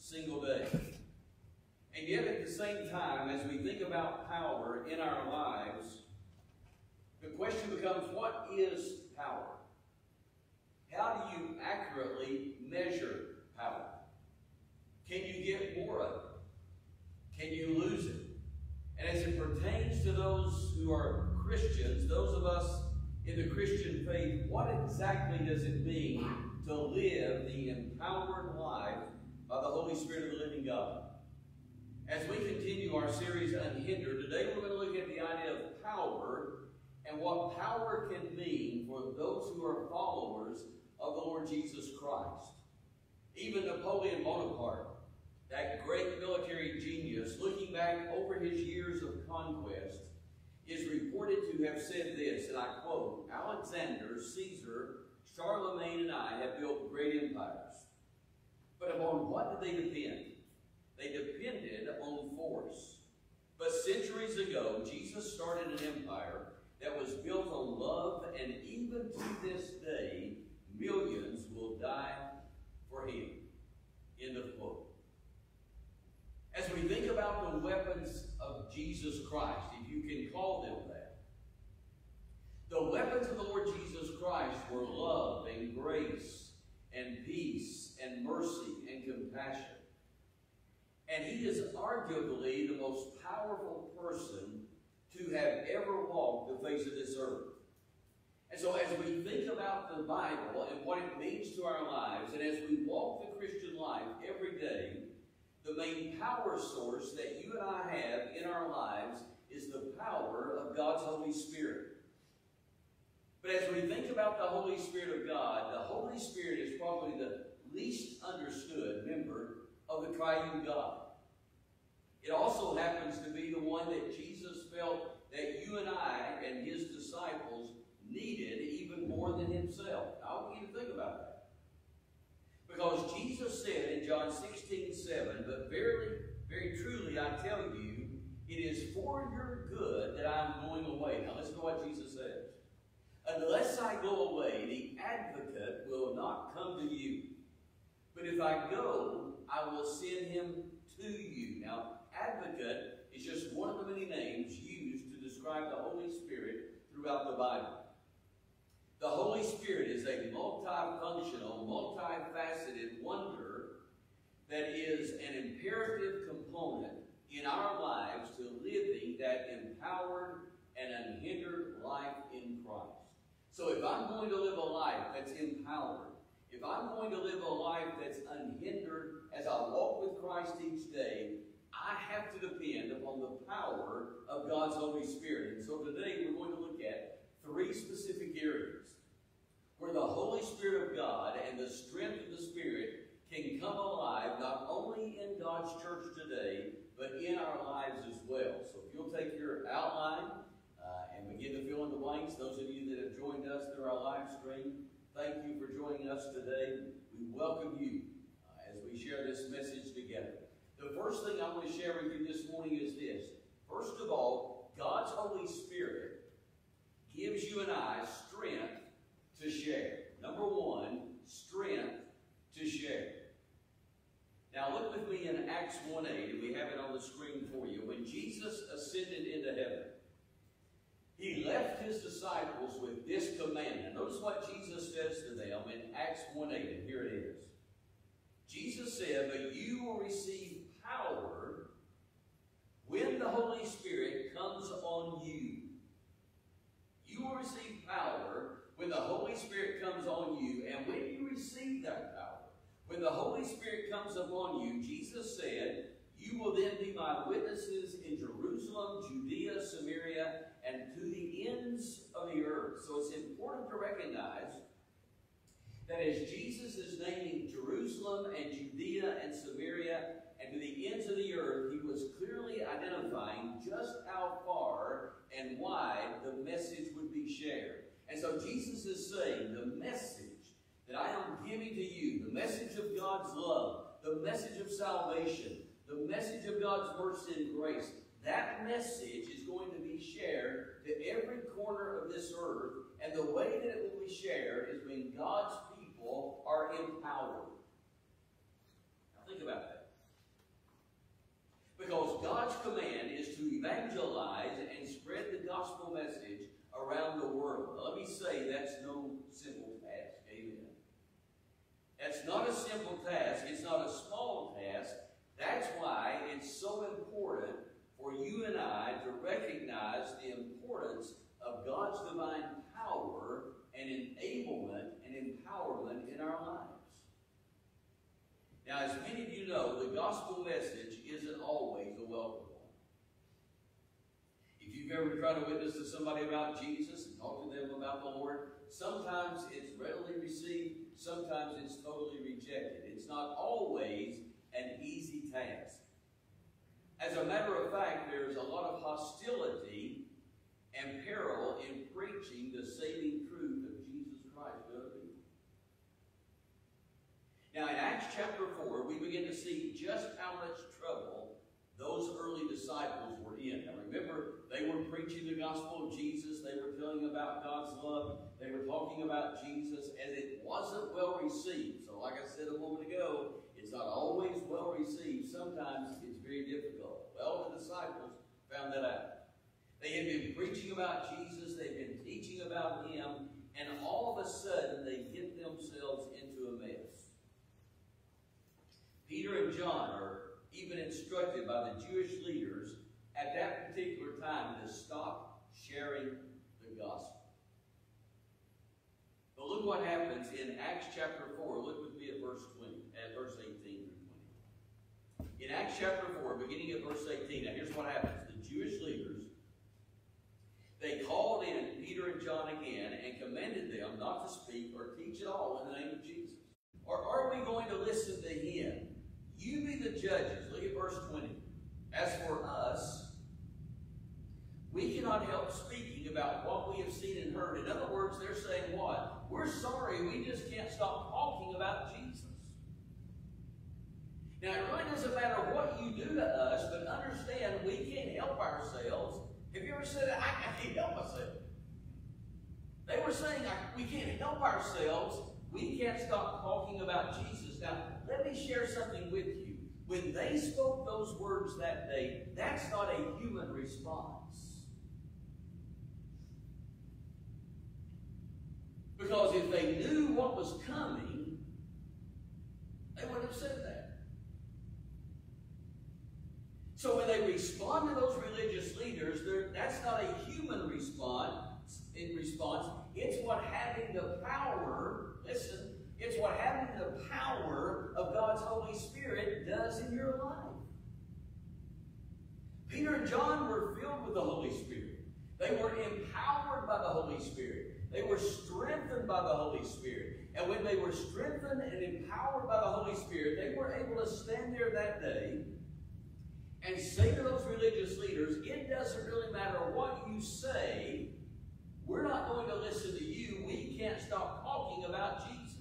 single day. And yet at the same time, as we think about power in our lives, the question becomes, what is power? How do you accurately measure power? Can you get more of it? Can you lose it? And as it pertains to those who are Christians, those of us in the Christian faith, what exactly does it mean to live the empowered life by the Holy Spirit of the living God? As we continue our series Unhindered, today we're going to look at the idea of power and what power can mean for those who are followers of the Lord Jesus Christ. Even Napoleon Bonaparte, that great military genius, looking back over his years of conquest, is reported to have said this, and I quote, "Alexander, Caesar, Charlemagne, and I have built great empires. But upon what did they depend? They depended on force. But centuries ago, Jesus started an empire that was built on love, and even to this day, millions will die for him." End of quote. As we think about the weapons of Jesus Christ, if you can call them that, the weapons of the Lord Jesus Christ were love and grace and peace and mercy and compassion. And he is arguably the most powerful person to have ever walked the face of this earth. And so as we think about the Bible and what it means to our lives, and as we walk the Christian life every day, the main power source that you and I have in our lives is the power of God's Holy Spirit. But as we think about the Holy Spirit of God, the Holy Spirit is probably the least understood member of the triune God. It also happens to be the one that Jesus felt that you and I and his disciples needed even more than himself. I want you to think about that. Because Jesus said in John 16:7, "But verily, very truly, I tell you, it is for your good that I am going away." Now listen to what Jesus says. "Unless I go away, the advocate will not come to you. But if I go, I will send him to you." Now, advocate is just one of the many names used to describe the Holy Spirit throughout the Bible. The Holy Spirit is a multifunctional, multifaceted wonder that is an imperative component in our lives to living that empowered and unhindered life in Christ. So if I'm going to live a life that's empowered, if I'm going to live a life that's unhindered as I walk with Christ each day, I have to depend upon the power of God's Holy Spirit. And so today we're going to look at three specific areas where the Holy Spirit of God and the strength of the Spirit can come alive not only in God's church today, but in our lives as well. So if you'll take your outline and begin to fill in the blanks, those of you that have joined us through our live stream, thank you for joining us today. We welcome you as we share this message together. The first thing I want to share with you this morning is this. First of all, God's Holy Spirit gives you and I strength to share. Number one, strength to share. Now look with me in Acts 1:8, and we have it on the screen for you. When Jesus ascended into heaven, he left his disciples with this commandment. Notice what Jesus says to them in Acts 1:8, and here it is. Jesus said, "But you will receive power when the Holy Spirit comes on you." You will receive power when the Holy Spirit comes on you. And when you receive that power, when the Holy Spirit comes upon you, Jesus said, you will then be my witnesses in Jerusalem, Judea, Samaria, and to the ends of the earth. So it's important to recognize that as Jesus is naming Jerusalem and Judea and Samaria and to the ends of the earth, he was clearly identifying just how far and wide the message would be shared. And so Jesus is saying the message that I am giving to you, the message of God's love, the message of salvation, the message of God's mercy and grace, that message is going to be shared to every corner of this earth. And the way that it will be shared is when God's people are empowered. Now think about that. It's not a simple task. It's not a small task. That's why it's so important for you and I to recognize the importance of God's divine power and enablement and empowerment in our lives. Now, as many of you know, the gospel message isn't always a welcome one. If you've ever tried to witness to somebody about Jesus and talk to them about the Lord, sometimes it's readily received, sometimes it's totally rejected. It's not always an easy task. As a matter of fact, there's a lot of hostility and peril in preaching the saving truth of Jesus Christ to other people. Now, in Acts chapter 4, we begin to see just how much trouble those early disciples were in. Now, remember, they were preaching the gospel of Jesus. They were telling about God's love. They were talking about Jesus, and it wasn't well received. So, like I said a moment ago, it's not always well received. Sometimes it's very difficult. Well, the disciples found that out. They had been preaching about Jesus. They'd been teaching about Him. And all of a sudden, they get themselves into a mess. Peter and John are even instructed by the Jewish leaders at that particular time to stop sharing the gospel. But look what happens in Acts chapter 4. Look with me at verse 18 through 20. In Acts chapter 4, beginning at verse 18, now here's what happens. The Jewish leaders, they called in Peter and John again and commanded them not to speak or teach at all in the name of Jesus. Or are we going to listen to Him? You be the judges. Look at verse 20. As for us, we cannot help speaking about what we have seen and heard. In other words, they're saying what? We're sorry, we just can't stop talking about Jesus. Now, it really doesn't matter what you do to us, but understand we can't help ourselves. Have you ever said, I can't help myself? They were saying, we can't help ourselves. We can't stop talking about Jesus. Now, let me share something with you. When they spoke those words that day, that's not a human response. Because if they knew what was coming, they wouldn't have said that. So when they respond to those religious leaders, that's not a human response. It's what having the power, listen, it's what having the power of God's Holy Spirit does in your life. Peter and John were filled with the Holy Spirit. They were empowered by the Holy Spirit. They were strengthened by the Holy Spirit. And when they were strengthened and empowered by the Holy Spirit, they were able to stand there that day and say to those religious leaders, it doesn't really matter what you say, we're not going to listen to you. We can't stop talking about Jesus.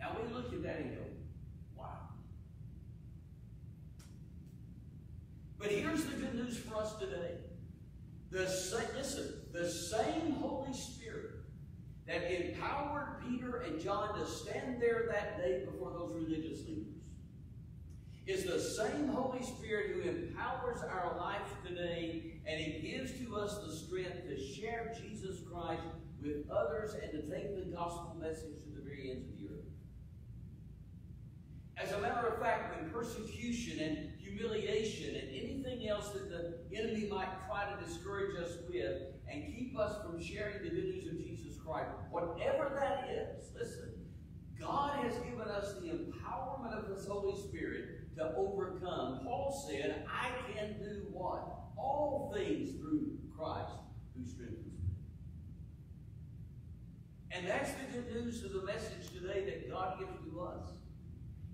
Now we look at that and go, wow. But here's the good news for us today. The same Holy Spirit that empowered Peter and John to stand there that day before those religious leaders is the same Holy Spirit who empowers our life today, and He gives to us the strength to share Jesus Christ with others and to take the gospel message to the very ends of the earth. As a matter of fact, when persecution and humiliation and anything else that the enemy might try to discourage us with and keep us from sharing the good news of Jesus Christ, whatever that is, listen, God has given us the empowerment of His Holy Spirit to overcome. Paul said, I can do what? All things through Christ who strengthens me. And that's the good news of the message today that God gives to us.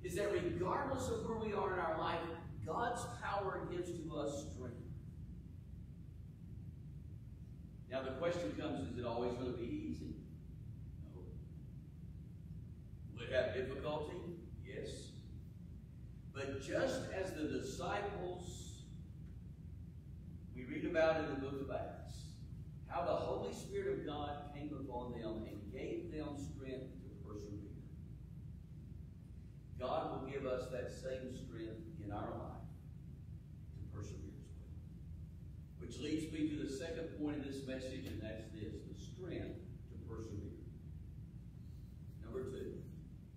Is that regardless of where we are in our life, God's power gives to us strength. Now the question comes, is it always going to be easy? No. Will it have difficulty? Yes. But just as the disciples, we read about in the book of Acts, how the Holy Spirit of God came upon them and gave them strength to persevere. God will give us that same strength in our life to persevere as well. Which leads me to the second point of this message, and that's this, the strength to persevere. Number two,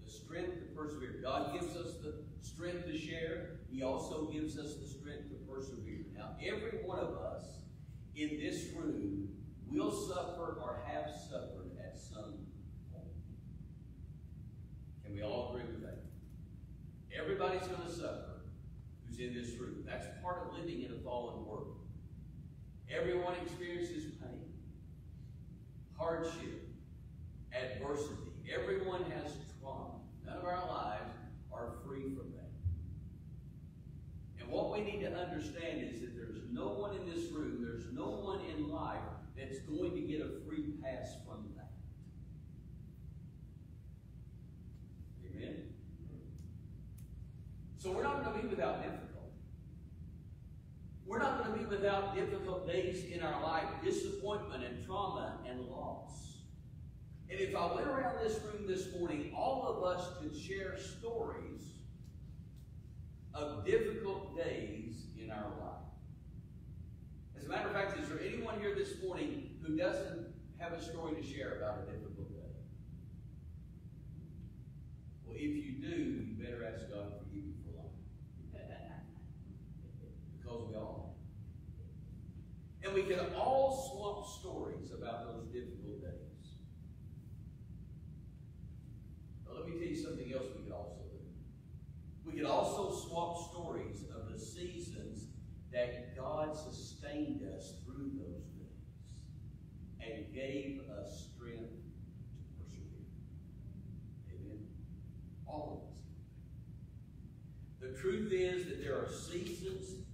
the strength to persevere. God gives us the strength to share. He also gives us the strength to persevere. Now, every one of us in this room will suffer or have suffered at some point. Can we all agree with that? Everybody's going to suffer who's in this room. That's part of living in a fallen world. Everyone experiences pain, hardship, adversity. Everyone has trauma. None of our lives are free from that. And what we need to understand is that there's no one in this room, there's no one in life that's going to get a free pass from that. Amen? So we're not going to be without difficulty. We're not going to be without difficult days in our life, disappointment and trauma and loss. And if I went around this room this morning, all of us could share stories of difficult days in our life. As a matter of fact, is there anyone here this morning who doesn't have a story to share about a difficult day? Well, if you do, you better ask God to forgive you for lying. Because we all have. And we can all swap stories about those difficult days. But let me tell you something else we could also do. We could also swap stories of the seasons that God sustained us through those days and gave us strength to persevere. Amen? All of us. The truth is that there are seasons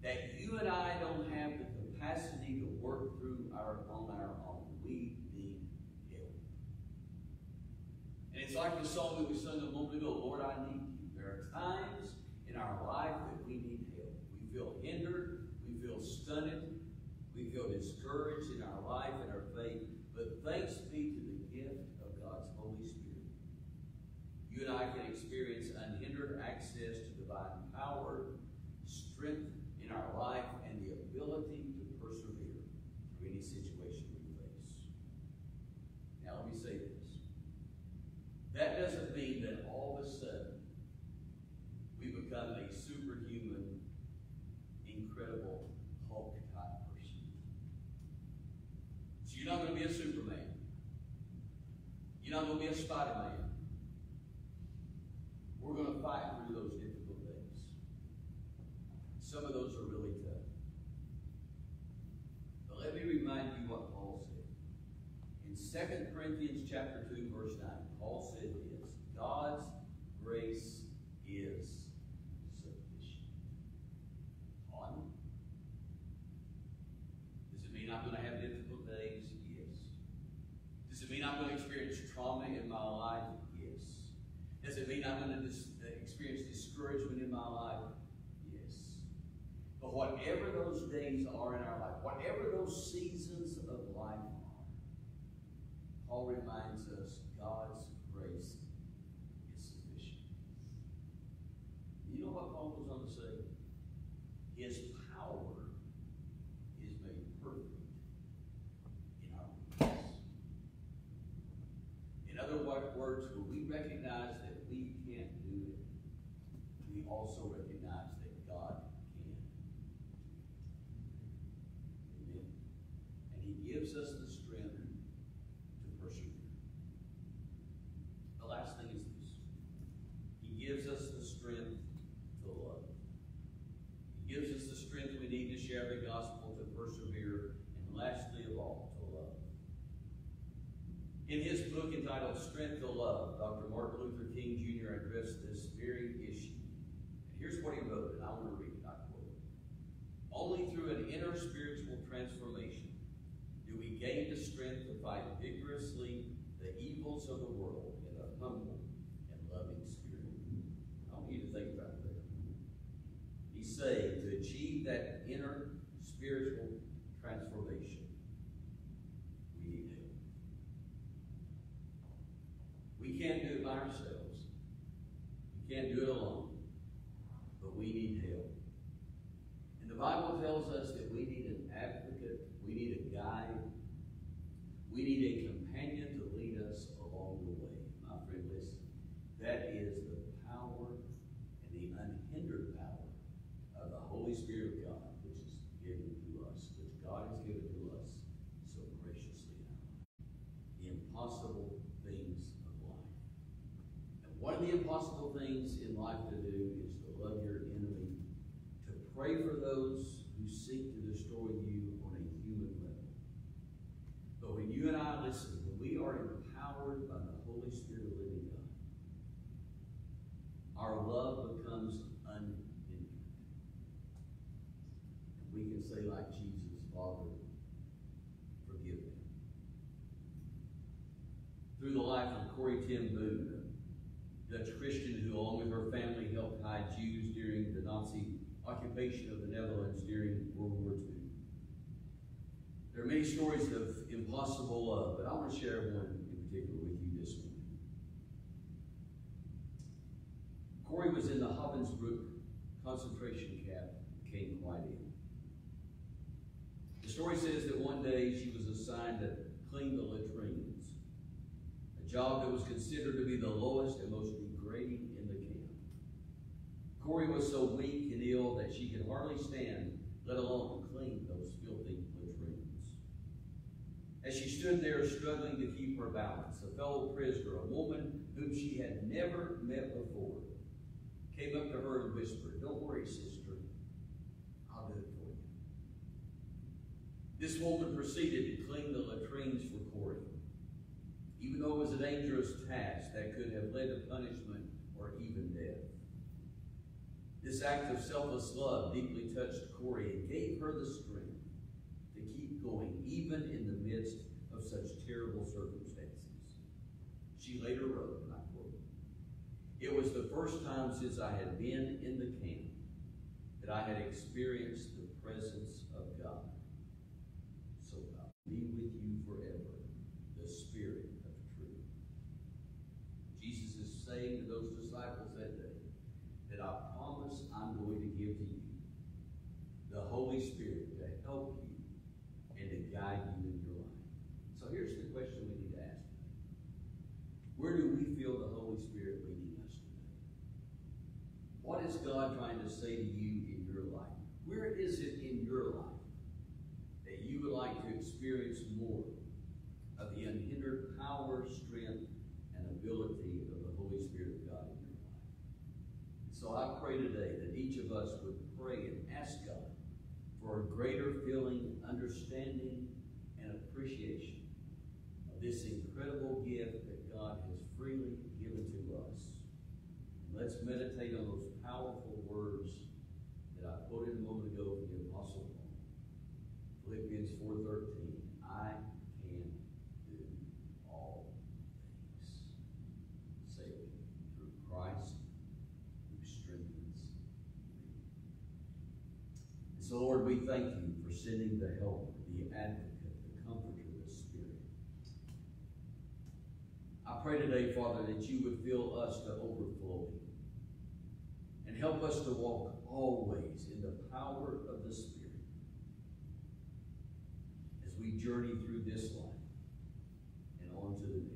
that you and I don't have the capacity to work through on our own. We need help. And it's like the song that we sung a moment ago, Lord, I need you. There are times in our life that we need help. We feel hindered. We feel stunted. We feel discouraged in our life and our faith. But thanks be to the gift of God's Holy Spirit. You and I can experience unhindered access to divine power, strength in our life, and the ability to persevere through any situation we face. Now let me say this. That doesn't mean that all of a sudden we become a superhuman, incredible Hulk type person. So you're not going to be a Superman. You're not going to be a Spider-Man. We're going to fight through those difficult days. Some of those are really tough. But let me remind you what Paul said. In 2 Corinthians chapter 2, verse 9, Paul said this, God's grace is sufficient. On. Does it mean I'm going to have difficult days? Yes. Does it mean I'm going to experience trauma in my life? Yes. Does it mean I'm going to experience discouragement in my life? Yes. But whatever those days are in our life, whatever those seasons of life are, Paul reminds us God's grace is sufficient. You know what Paul goes on to say? His power is made perfect in our weakness. In other words, when we recognize that we can't do it, we also recognize that God can. Amen. And He gives us the strength to persevere. The last thing is this. He gives us the strength to love. He gives us the strength we need to share the gospel, to persevere, and lastly of all, to love. In his book entitled Strength to Love, Dr. Martin Luther King Jr. addressed this very issue. And here's what he wrote, and I want to read it, I quote. Only through an inner spiritual transformation do we gain the strength to fight vigorously the evils of the world in a humble and loving spirit. I want you to think about that. He's saying to achieve that inner spiritual transformation, we need help. We can't do it by ourselves. We can't do it alone. But we need help. And the Bible tells us that we need an advocate, we need a guide, we need a companion to lead us along the way. My the impossible things in life to do is to love your enemy, to pray for those who seek to destroy you on a human level. But when you and I listen, when we are empowered by the Holy Spirit of living God, our love becomes unhindered. And we can say like Jesus, Father, forgive them. Through the life of Corrie ten Boom, a Dutch Christian who, along with her family, helped hide Jews during the Nazi occupation of the Netherlands during World War II. There are many stories of impossible love, but I want to share one in particular with you this morning. Corrie was in the Ravensbrück concentration camp, became quite ill. The story says that one day she was assigned to clean the latrines, a job that was considered to be the lowest and most degrading in the camp. Corrie was so weak and ill that she could hardly stand, let alone clean those filthy latrines. As she stood there struggling to keep her balance, a fellow prisoner, a woman whom she had never met before, came up to her and whispered, "Don't worry, sister, I'll do it for you." This woman proceeded to clean the latrines for Corrie, even though it was a dangerous task that could have led to punishment or even death. This act of selfless love deeply touched Corrie and gave her the strength to keep going, even in the midst of such terrible circumstances. She later wrote, and I quote, "It was the first time since I had been in the camp that I had experienced the presence of God. So God be with you forever, the Spirit of truth." Jesus is saying to those disciples that day that I promise I'm going to give to you the Holy Spirit to help you and to guide you in your life. So here's the question we need to ask today. Where do we feel the Holy Spirit leading us today? What is God trying to say to you in your life? Where is it in your life that you would like to experience more of the unhindered power, strength, and ability of the Holy Spirit of God in your life? So I pray today that each of us would pray and ask God for a greater feeling, understanding, and appreciation of this incredible gift that God has freely given to us. And let's meditate on those powerful words that I quoted a moment ago from the Apostle Paul. Philippians 4:13, I can do all things. Say it, through Christ who strengthens me. And so, Lord, we thank you for sending the helper, the advocate, the comforter, the Spirit. I pray today, Father, that you would fill us to overflowing and help us to walk always in the power of the Spirit as we journey through this life and on to the next.